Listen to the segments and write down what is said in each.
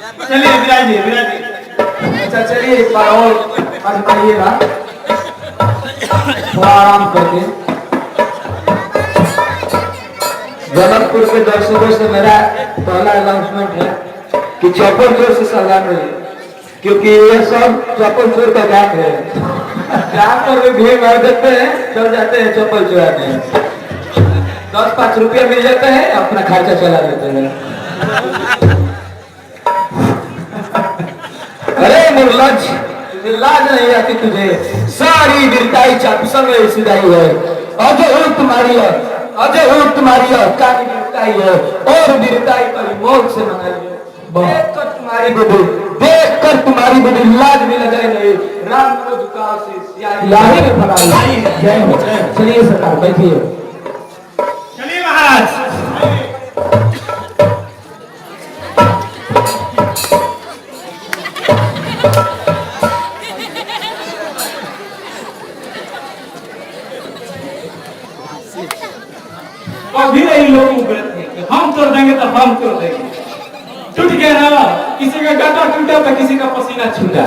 चलिए विराजिए विराजिए। अच्छा चलिए एक बार और आजमाइएगा, थोड़ा आराम करके। जबलपुर के दर्शकों से मेरा पहला अनाउंसमेंट है कि चौपन चोर से सावधान रहिए, क्योंकि ये सब चौपन चोर का गैंग है। जहाँ पर भी भीड़ मार देते हैं, चल जाते हैं चप्पल चुराने। 10-5 रुपया मिल जाता है, अपना खर्चा चला लेते हैं। अरे निर्लज, लाज नहीं आती तुझे? सारी वीरताई चापसों में सिधाई है। अजय हो तुम्हारी है, अजय हो तुम्हारी है, काली वीरताई है और वीरताई पर मौत से मनाई है। देखकर तुम्हारी बुद्धि, देखकर तुम्हारी बुद्धि लाज भी लगे नहीं। राम को झुकाव से याही में फना जय हो। चलिए सरकार बैठिए। चलिए महाराज। अभी नहीं लोग उगलते हैं कि हम तोड़ देंगे तो हम तोड़ देंगे। टूट गया ना, किसी का गाटा टूटा तो किसी का पसीना छूटा।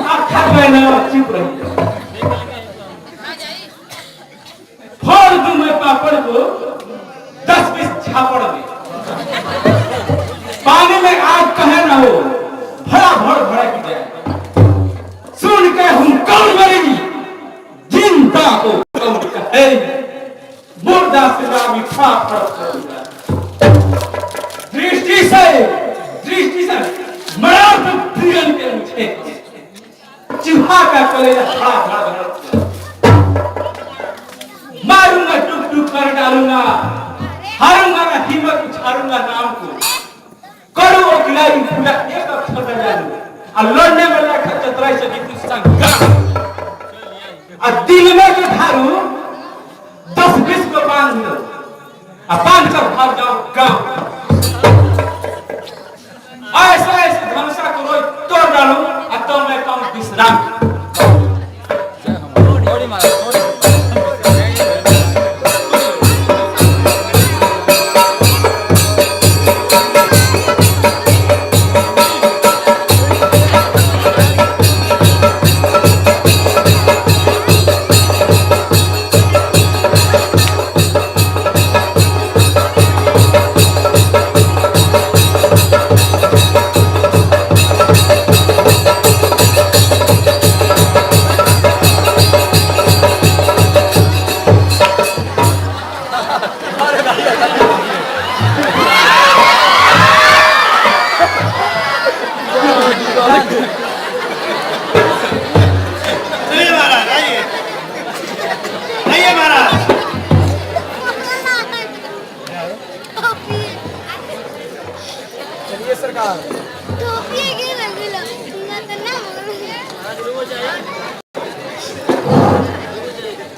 आप थक गए ना, चुप रहिए। फोड़ दूं मैं पापड़ को 10-20 झापड़ में। पानी में आग कहे ना हो, भड़ा भड़क जाए। सुन के हम कौन मरेगी, जिंदा को कौन कहेगी। मुर्दा से ना मिठा फर्क दृष्टि से मरा तो प्रियन के मुझे चिढ़ा का कलेजा खड़ा मारूंगा, टुक टुक कर डालूंगा, हारूंगा ना हिम्मत उछारूंगा नाम को। करो अखिलाई पूरा एक अक्षर न जानू, और लड़ने में लड़का चतराई से जीतू संगा। और दिल में जो धारू 10-20 को बांध लो, और बांध कर भाग जाओ गांव। ऐसा ऐसे धनुषा को रोज तोड़ डालू, और तो मैं कहूं विश्राम।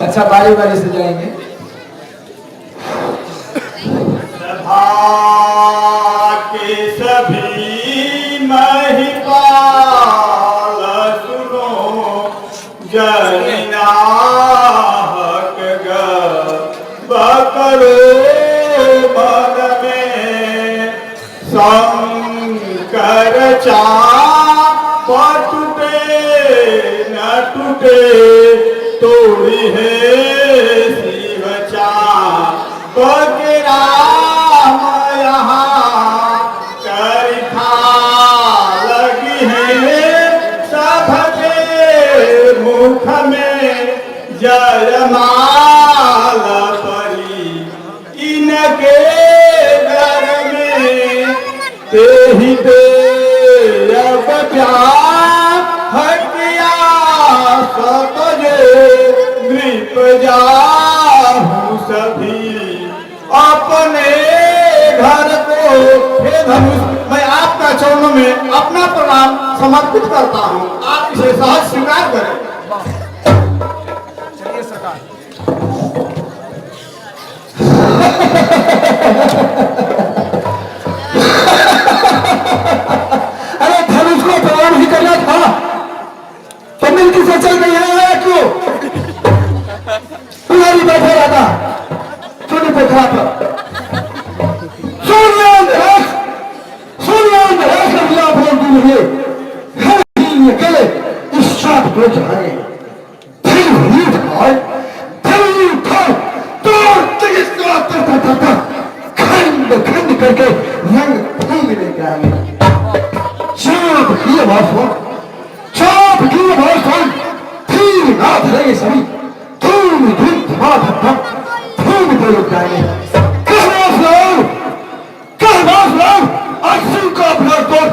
अच्छा बारी बारी से जाएंगे। सभा के सभी महिपाल सुनो, जनिना हक बकरो मन में शंकर चाप टूटे न टूटे, तोड़ी है शिव चाप के राम यहाँ करिखा लगी है सबके मुख में जयमाल परी इनके घर में तेहि देव प्यार हटिया सतजे नृप जाहु सभी अपने घर को। हे धनुष, मैं आपका चरणों में अपना प्रणाम समर्पित करता हूँ, आप इसे सहज स्वीकार करें। चलिए सरकार। अरे धनुष को प्रणाम ही करना था, तो मिलकर से चल गई है क्यों? तुम्हारी बैठा रहता छोटे पे था अगला बोल दूं मुझे हर दिन अकेले इस साथ को जाए फिर हुई था खंड खंड करके रंग भूमि लेके आए चाप की आवाज सुन फिर ना धरेंगे सभी धूम धूम धमाधम धूम को लुट जाएंगे कहवास अक्सर का अपना तोड़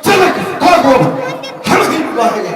चलक को हर दिन बढ़ेंगे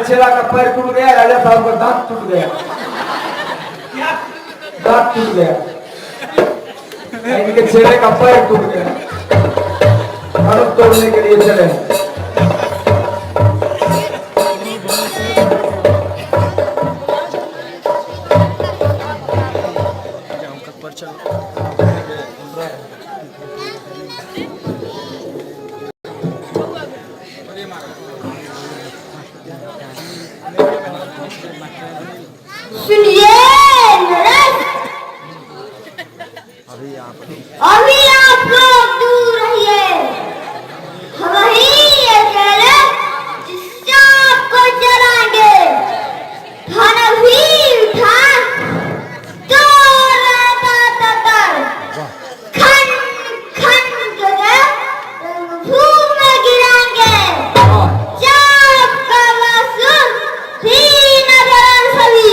छेला का पैर टूट गया राजा साहब का दांत टूट गया इनके छेले का पैर टूट गया हड़प तोड़ने के लिए चले सुनिए अभी आप लोग दूर रहिए हम ही अकेले जिससे आपको जलाएंगे खाना भी उठा तो खंड खंड करके भूमि में गिराएंगे जब का वासुन ही नजर सभी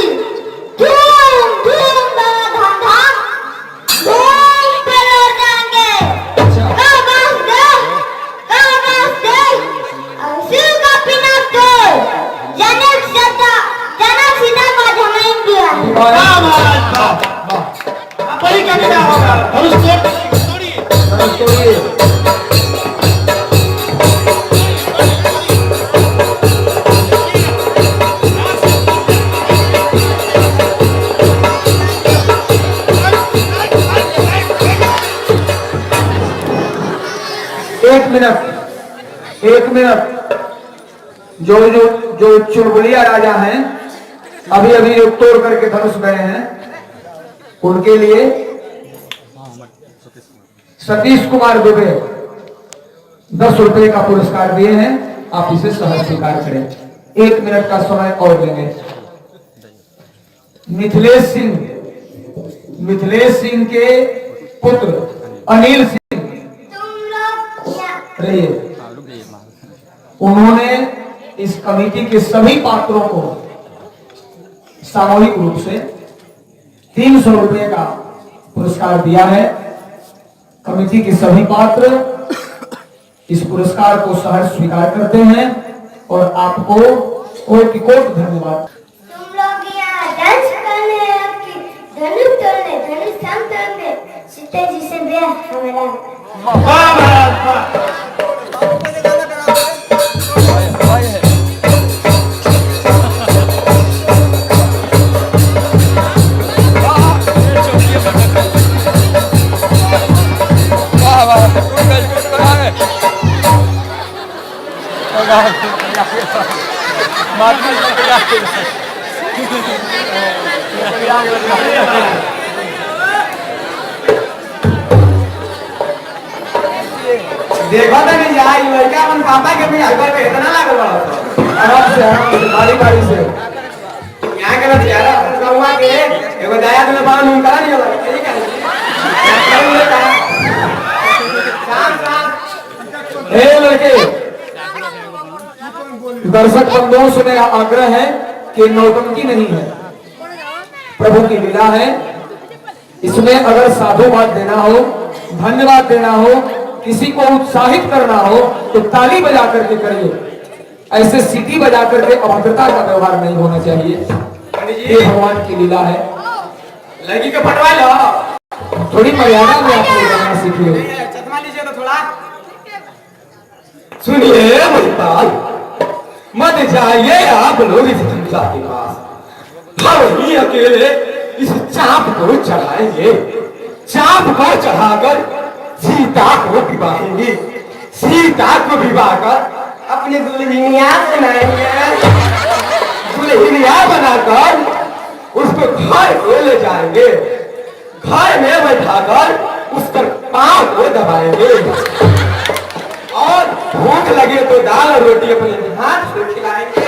धूम धूम धम धम धूम पे लौट जाएंगे शिव का पिना तो जनक सीता माझ्या इंडिया वही क्या क्या होगा एक मिनट जो चुलबुलिया राजा हैं अभी अभी जो तोड़ करके धनुष गए हैं उनके लिए सतीश कुमार दुबे 10 रुपए का पुरस्कार दिए हैं आप इसे सहज स्वीकार करें 1 मिनट का समय और लेंगे मिथिलेश सिंह के पुत्र अनिल सिंह रहिए उन्होंने इस कमेटी के सभी पात्रों को सामूहिक रूप से 300 रुपए का पुरस्कार दिया है कमेटी के सभी पात्र इस पुरस्कार को सहर्ष स्वीकार करते हैं और आपको कोटि-कोटि धन्यवाद। तुम लोग यहाँ डांस करने धनुष तोड़ने सीता जी से ब्याह हमारा देखो तो नहीं जाए लड़का अपन पापा के भी हलवा पे इतना लागल बड़ा आराम से बारी से यहाँ के ना यार अपना हुआ के एगो दया तूने बाल नहीं करा नहीं होगा यही कहा शांत ए लड़के दर्शक बंधुओं से मेरा आग्रह है कि नौटंकी नहीं है प्रभु की लीला है इसमें अगर साधुवाद देना हो, धन्यवाद देना हो, किसी को उत्साहित करना हो तो ताली बजा करके करिए। ऐसे सीटी बजा करके अभद्रता का व्यवहार नहीं होना चाहिए। ये भगवान की लीला है। लड़की को पटवा लो। थोड़ी मर्यादा में आप रहना सीखिए। चश्मा लीजिए तो थोड़ा। सुनिए महिपाल, मत जाइए आप लोग इस धनुषा के पास। हम ही अकेले इस चाप को चढ़ाएंगे। चाप को चढ़ाकर सीता को विवाहेंगे। सीता को विवाह कर अपनी दुल्हनिया बनाएंगे। दुल्हनिया बनाकर उसको घर को ले जाएंगे। घर में बैठाकर उसका पांव को दबाएंगे और भूख लगे तो दाल और रोटी अपने हाथ से खिलाएंगे।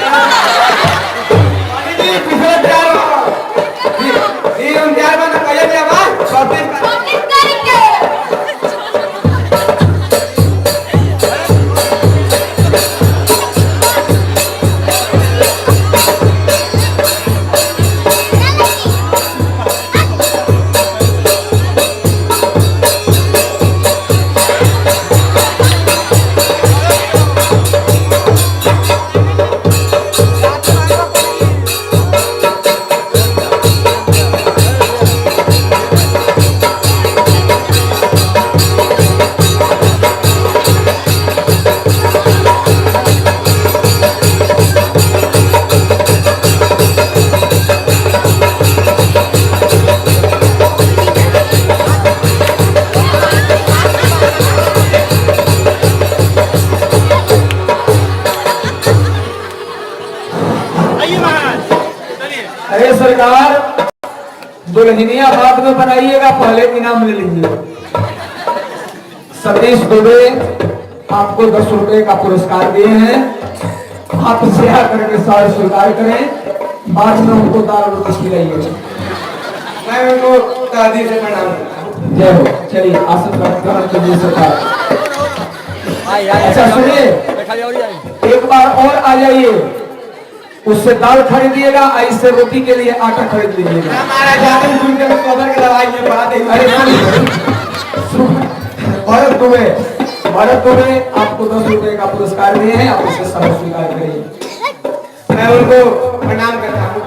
अरे सरकार, दुल्हनिया बाद में बनाइएगा, पहले इनाम ले लीजिए। सतीश दुबे आपको 10 रुपए का पुरस्कार दिए हैं। आप इसे आकर के सारे स्वीकार करें, बाद में उनको दाल रोटी खिलाइए। मैं उनको दादी से प्रणाम करता हूं। जय हो। चलिए आसन ग्रहण कीजिए सरकार। अच्छा सुनिए, एक बार और आ जाइए, उससे दाल खरीदिएगा, ऐसे रोटी के लिए आटा खरीद लीजिएगा। हमारा जादन सुन के कबर के दवाई में बढ़ा देंगे। भरत दुबे आपको 10 रुपए का पुरस्कार दिए हैं, आप उसे सब स्वीकार करिए। मैं उनको प्रणाम करता हूँ।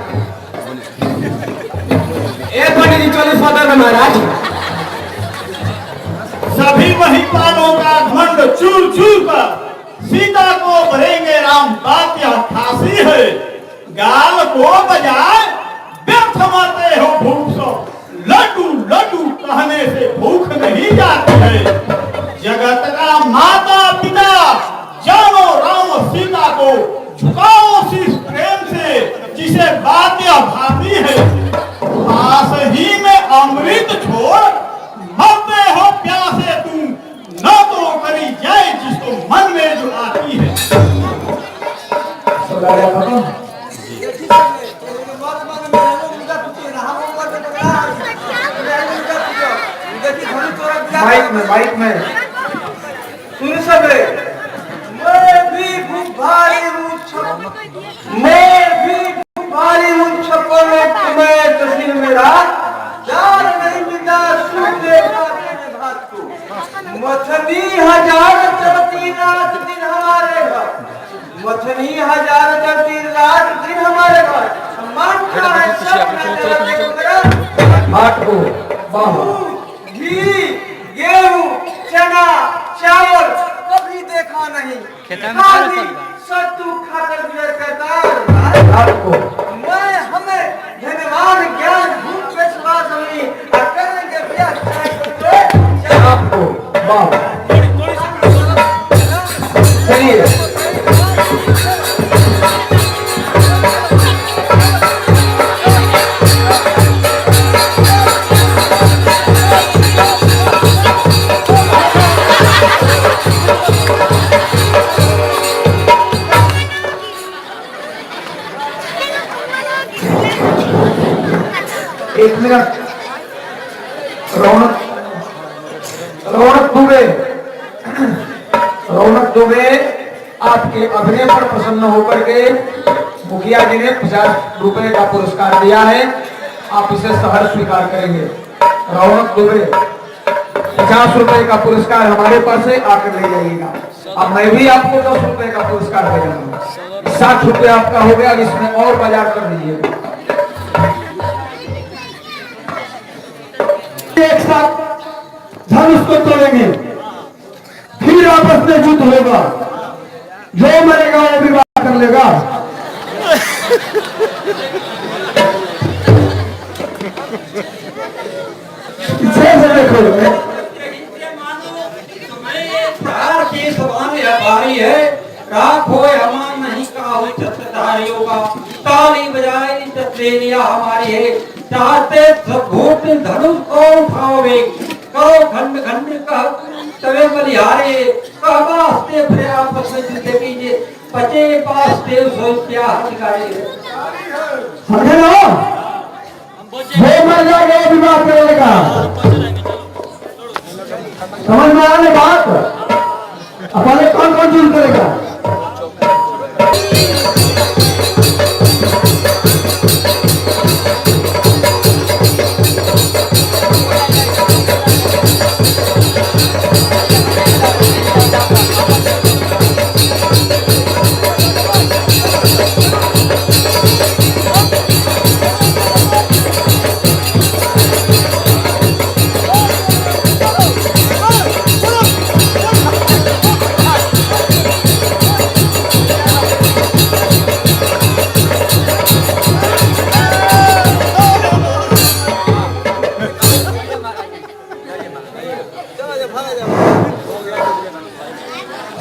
एक पंडित जी 40 पदर महाराज। सभी महिपालों का घमंड चूर चूर कर सीता को भरेंगे राम, बात यह खासी है। गाल को बजाय व्यर्थ मारते हो भूख सो। लड्डू लड्डू कहने से भूख नहीं जाती है। जगत का माता पिता जानो राम सीता को, झुकाओ शीश प्रेम से जिसे बात यह भाती है। पास ही में अमृत छोड़ मरते हो प्यासे तुम, न तो करी जाए जिसको मन में जो आती है। माइक में सुन सब। मैं भी भारी हूँ छप्पो में तुम्हें तस्वीर मेरा यार नहीं मिलता सूखे भात को। मथनी 1000 चलती रात दिन हमारे घर, मथनी 1000 चलती रात दिन हमारे घर। सम्मान का है सब भात को, घी गेहूं चना चावल कभी देखा नहीं। खाली सत्तू खाकर गुजर करता रात को। मैं हमें धन्यवाद ज्ञान भूख पे स्वाद हुई करेंगे ब्याह आपको। वाह चलिए एक मिनट। रौनक दुबे आपके अभिनय पर प्रसन्न होकर के मुखिया जी ने 50 रुपए का पुरस्कार दिया है। आप इसे सहर्ष स्वीकार करेंगे। रौनक दुबे 50 रुपए का पुरस्कार हमारे पास है, आकर ले जाइएगा। अब मैं भी आपको 10 रुपए का पुरस्कार दे दूंगा। 60 रुपए आपका हो गया, इसमें और बाजार कर दीजिएगा। एक साथ धनुष को तोड़ेंगे, फिर आपस में युद्ध होगा। जो मरेगा वो विवाह कर लेगा। पीछे से देखो प्यार की सवान व्यापारी है, राखो हमान नहीं काहू छत्रधारियों का, ताली बजाई चतले लिया हमारी है, चाहते घोट धनुष को उठाओगे, करो खंड खंड का तवे बलिहारे, कहवास्ते फिर आपस में युद्ध कीजिए, बचे पास देव सोचा अधिकारी है। समझे ना? वो मर जाएगा वो विवाह करेगा। समझ में आने बात? अपने कौन कौन युद्ध करेगा?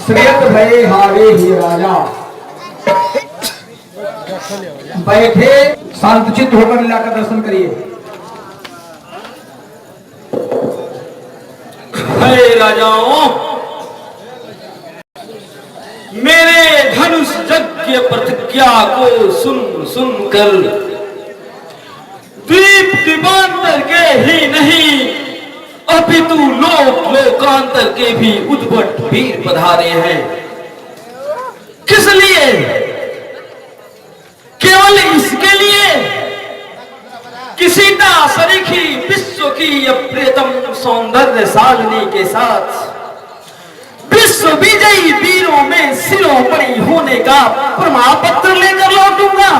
श्रेयत भये हारे ही राजा। बैठे शांतचित्त होकर लीला का दर्शन करिए। हे राजाओं, मेरे धनुष यज्ञ प्रतिज्ञा को सुन सुनकर द्वीप द्वीपांतर के ही नहीं अपितु लोक लोकांतर के भी उद्भट वीर पधारे हैं। किस लिए? केवल इसके लिए कि सीता सरीखी विश्व की अप्रियतम सौंदर्य साधनी के साथ विश्व विजयी वीरों में शिरोमणि होने का प्रमाण पत्र लेकर लौटूंगा।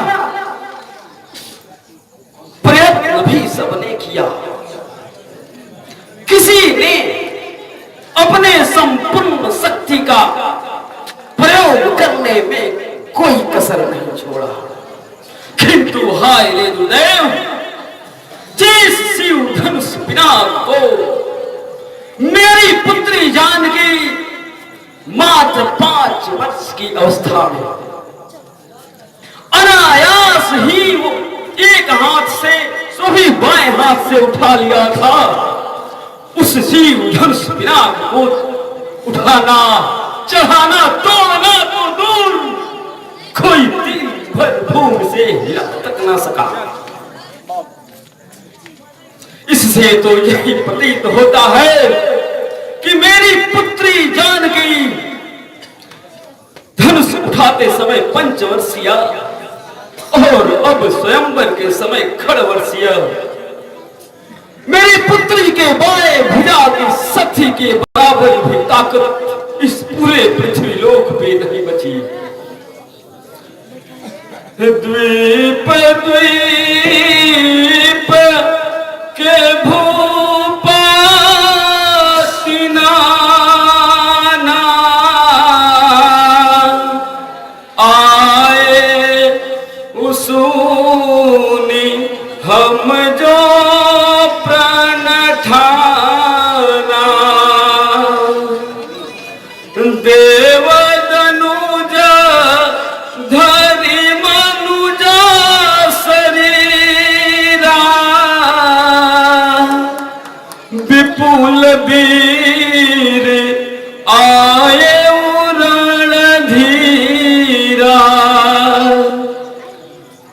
प्रयत्न भी सबने किया, किसी ने अपने संपूर्ण शक्ति का प्रयोग करने में कोई कसर नहीं छोड़ा, किंतु हाय रे दुर्दैव, जिस शिव धनुष पिनाक को मेरी पुत्री जानकी मात्र 5 वर्ष की अवस्था में अनायास ही वो एक हाथ से सभी बाएं हाथ से उठा लिया था, उस शिव धनुष पिनाक को उठाना चढ़ाना तोड़ना तो दूर, कोई दिन भर भूमि से हिला तक ना सका। इससे तो यही प्रतीत होता है कि मेरी पुत्री जानकी धनुष उठाते समय 5 वर्षीय और अब स्वयंवर के समय खड़वर्षीय, मेरी पुत्री के बाएं भुजा की शक्ति के बराबर भी ताकत इस पूरे पृथ्वी लोक पे नहीं बची। द्वीप द्वीप के भूपति नाना आए उसुनी हम जो प्राण ठाना, देव दनुज धरि मनुज शरीरा, विपुल वीर आए रणधीरा,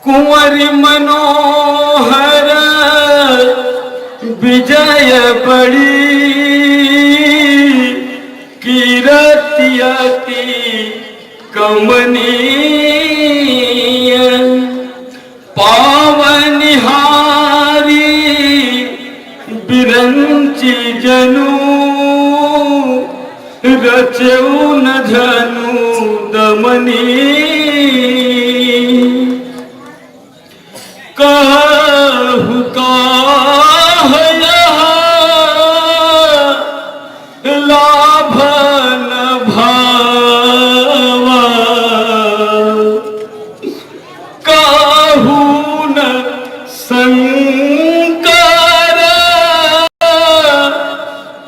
कुंवर मनोहर विजय बड़ी, कीरतियति कमनीय, पावनिहारी जनु रचऊ न धनु दमनी कहु काह लाभ न भावा काहू न संकर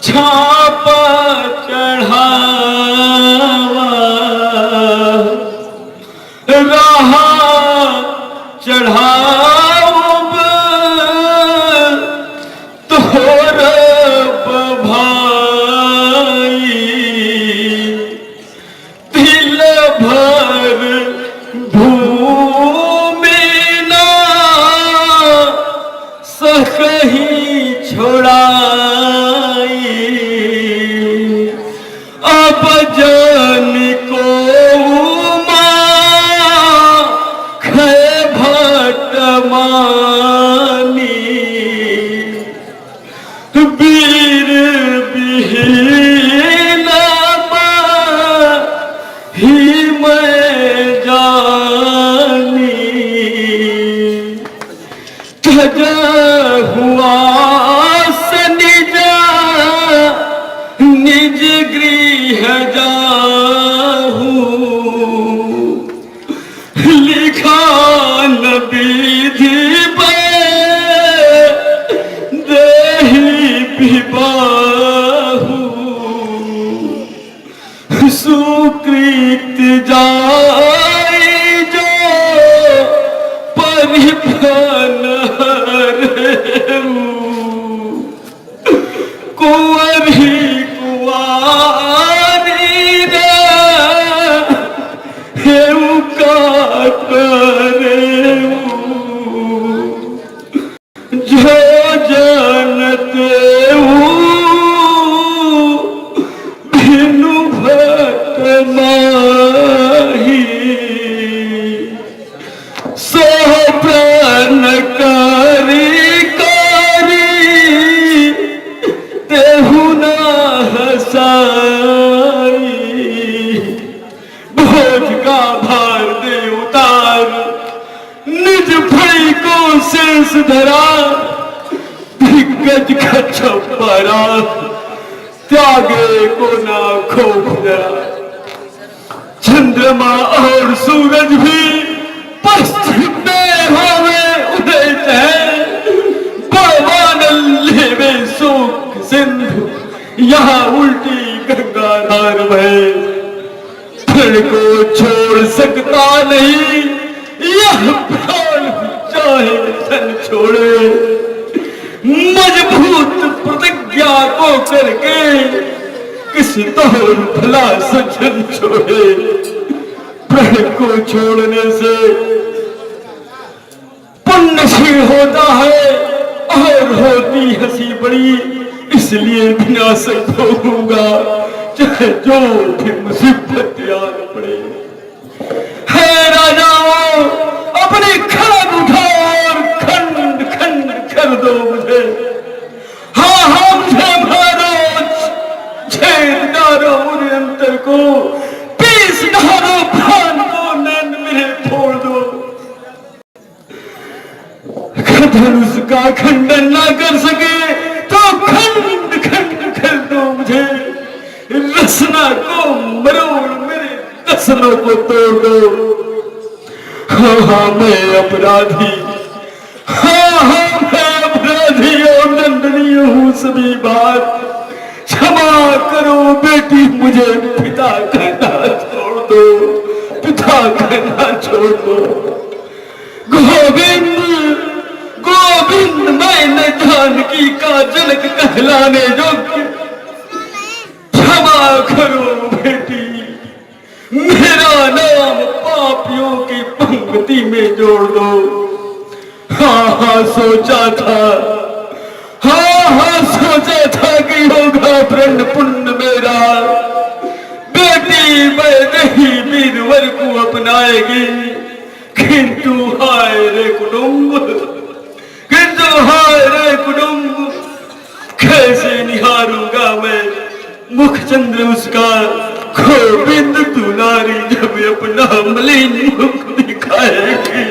छाप चढ़ावा रहा चढ़ाऊब तोर भाई दिल भर भूमि ना सकही छोड़ाई अब जन को वीर विहीन ही मैं जानी तज हुआ से निज गृह जाहू लिखा न विधि सुकृत जाय जो परिफल कुंवरी कुंवारी रे हेऊ का करेऊ जो जनते भिनु भट माही सो प्राण करी तेहु न हसाई भोज का भार दे उतार निज भई को शेष धरा दिग्गज का छपरा त्यागे को ना खोफ जरा चंद्रमा और सूरज भी पश्चिम में होवे उदय बावानल लेवे शोक सिंधु यहाँ उल्टी गंगा धार बहे फिर को छोड़ सकता नहीं यह प्राण चाहे धन छोड़े मजबूत प्रतिज्ञा को करके किसी तौर भला सज्जन छोड़े प्रण को छोड़ने से पुण्य से होता है और होती हंसी बड़ी इसलिए विनाशक होगा चाहे जो भी मुसीबत याद पड़े है राजाओं अपनी खड़ग उठाओ और खंड खंड कर दो मुझे हाँ हाँ मुझे मारो छेद डालो अंतर को पीस डालो प्राण को नैन मेरे फोड़ दो धनुष का खंडन ना कर सके तो खंड खंड कर दो मुझे रसना को मरोड़ मेरे दसनों को तोड़ दो हाँ हाँ मैं अपराधी हाँ हाँ मैं अपराधी और दंडनीय हूँ सभी बात क्षमा करो बेटी मुझे पिता कहना छोड़ दो पिता कहना छोड़ दो गोविंद गोविंद मैंने जानकी का जनक कहलाने योग्य क्षमा करो बेटी मेरा नाम पापियों की पंक्ति में जोड़ दो हाँ हाँ सोचा था सोचा था कि होगा प्रण पुण्य मेरा बेटी मैं नहीं वीरवर को अपनाएगी किंतु हाय रे कुटुंब कैसे निहारूं मुख चंद्र उसका गोविंद दुलारी जब अपना मलिन मुख दिखाएगी,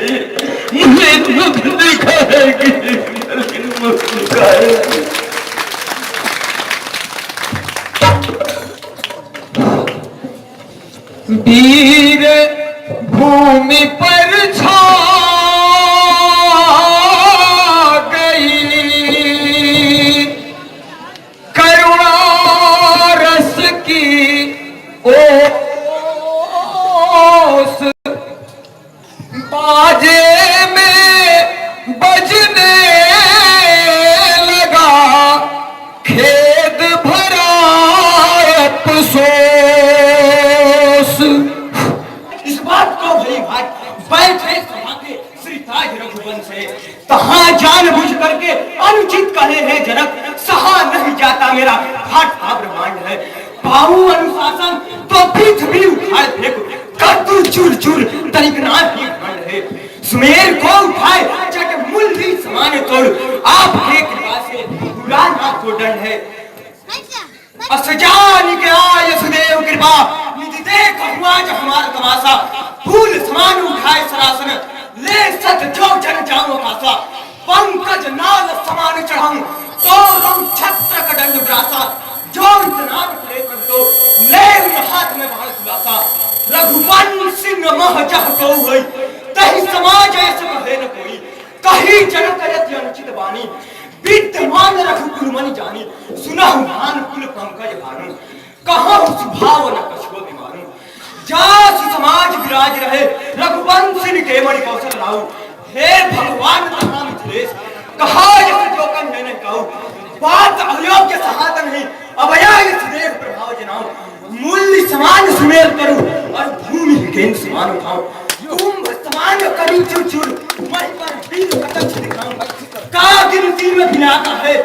मलिन मुख दिखाएगी, मलिन मुख दिखाएगी। वीर भूमि पर छा गई करुणा रस की ओस, बाजे में बजने लगा खेद भरा अफसोस। इस बात को भली बात बैठे सभा के श्री ताज रघुवंश से तहां जानबूझ करके अनुचित कहे हैं जनक, सहा नहीं जाता मेरा फाटा ब्रह्मांड है। पाऊं अनुशासन तो पृथ्वी उखाड़ फेंक, कर दूं चूर चूर तनिकनाथ ही खंड है। सुमेर को उठाए चट मुल्ली समान तोड़, आपके कृपा से बुरा ना तो दंड है। असजान के यशदेव कृपा निधि देख आज हमारा तमाशा, फूल समान उठाए सरासन ले सत जो जन जाऊं कासा। पंकज नाल समान चढ़ाऊं तो रंग छत्र का दंड ग्रासा, जो इतना करे कर दो ले हाथ में बाण खुलासा। रघुवंशी नमः जह को होई तहि समाज ऐसे कहे न कोई, कहीं जनक यति अनुचित बानी विद्यमान रघुकुल मनि जानी। सुनहु भान कुल पंकज भानु, कहूं सुभाव न कछुआ बिमानु। जास समाज विराज रहे रघुवंशी के मणि कौशल लाऊ। हे भगवान तथा मिथिलेश कहा यस जो कम है न कहूं, बात अयोग्य सहात नहीं अभया यस देव प्रभाव जनाऊं। मूल्य समान सुमेर करूं और भूमि गेंद समान उठाऊं। कुंभ समान करी चुर चुर मई पर वीर कटक दिखाऊं। का गिनती में भिनाता है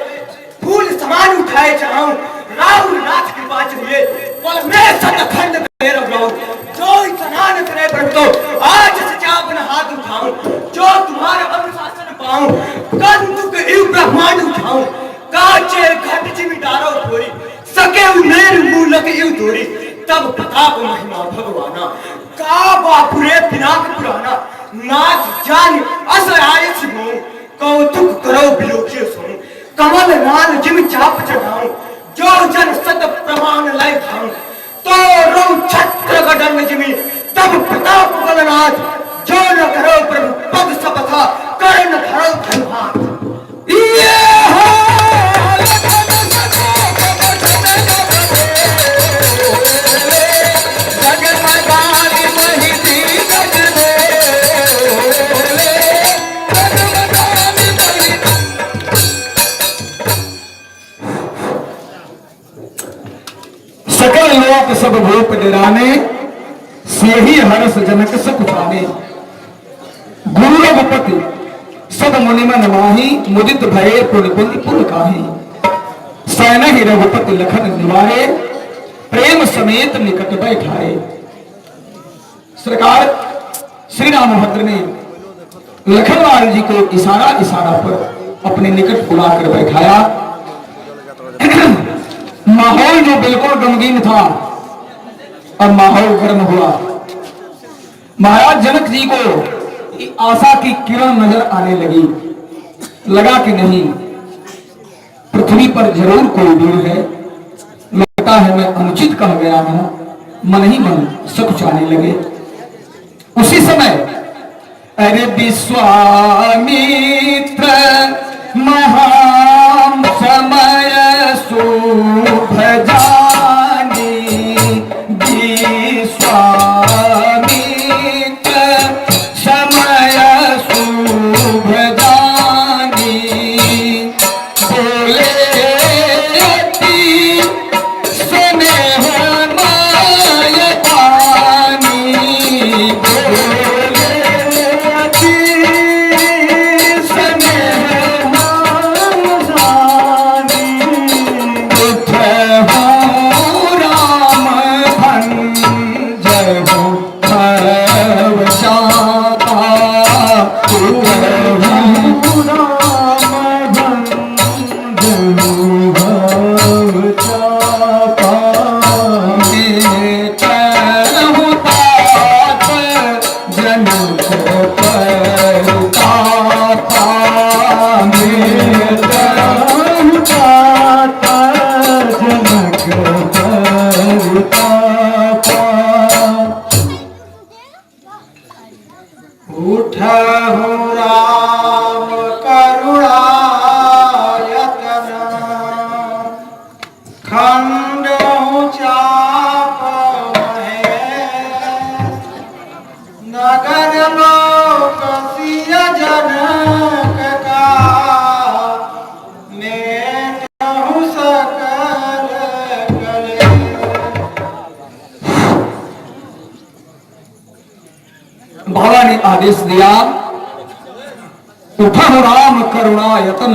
फूल समान उठाए चढ़ाऊं। राहुल नाथ कृपा चाहिए पल में सतखंड में रघुराऊं। जो इतना न करे परंतु आज सचा अपना हाथ उठाऊं। जो तुम्हारा अनुशासन पाऊं कंतु के इव ब्रह्मांड उठाऊं। काचे घट जिमि डारो थोरी सके उमेर मूलक इव थोरी। तब प्रताप महिमा भगवाना का बापुरे पिनाक पुराना। नाथ जान अस आयस हो कौतुक करो बिलोकियो सुन। कमल नाल जिम चाप चढ़ाऊं जो जन सत प्रमाण लाई खाऊं। तो रो छत्र का दंड जिमी तब प्रताप बलनाथ। जो न करो प्रभु पद सपथा कर न धरो धनहाथ। ये हो सकल लोक सब भूप डराने, से ही हर्ष जनक सुख पाने। गुरु रघुपति सब मुनिमन माही, मुदित भये पुण्य पुर काहि। सैन ही रघुपति लखन निवारे, प्रेम समेत निकट बैठाए। सरकार श्री रामभद्र ने लखनलाल जी को इशारा इशारा पर अपने निकट बुलाकर बैठाया। माहौल जो बिल्कुल गमगीन था अब माहौल गर्म हुआ। महाराज जनक जी को आशा की किरण नजर आने लगी। लगा कि नहीं पृथ्वी पर जरूर कोई वीर है। लगता है मैं अनुचित कह गया हूं। मन ही मन सकुचाने लगे। उसी समय अरे विश्वामित्र महाम समय शुभ जानी। विश्वामित्र समय शुभ जानी। बोले अति स्नेह माय पानी। बोले अति स्नेह माय जानी। उठ हो राम भंजय हो भव शापा। उठ हो राम भंजय हो भव शापा। खंड चाप नगर लोक सिय जनक का मेटहु सकल कले। बाबा ने आदेश दिया, उठा राम करुणायतन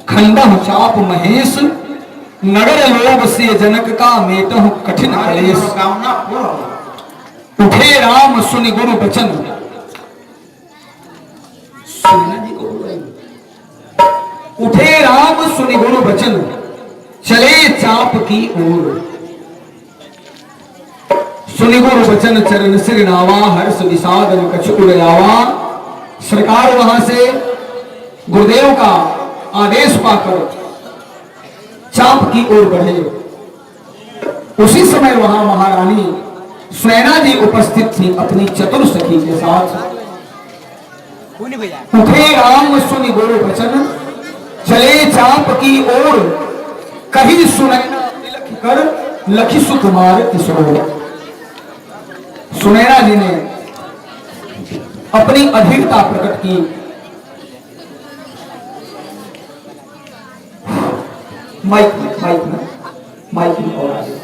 खंडह चाप महेश नगर लोग से जनक का मेटहु कठिन कलेश। कामना पूर्ण। उठे राम सुनि गुरु बचन, सुनना जी को बोल रही। उठे राम सुनि गुरु बचन चले चाप की ओर। सुनि गुरु बचन चरण सिर नावा हर्ष विषाद कछु उड़ावा। सरकार वहां से गुरुदेव का आदेश पाकर चाप की ओर बढ़े। उसी समय वहां महारानी सुनैना जी उपस्थित थी अपनी चतुर सखी के साथ। उठे राम सुनि गुरु बचन चले चाप की ओर, कही सुनैना तिलक कर लखी सुकुमार किशोर। सुनैना जी ने अपनी अधीरता प्रकट की। माइक में और आगे।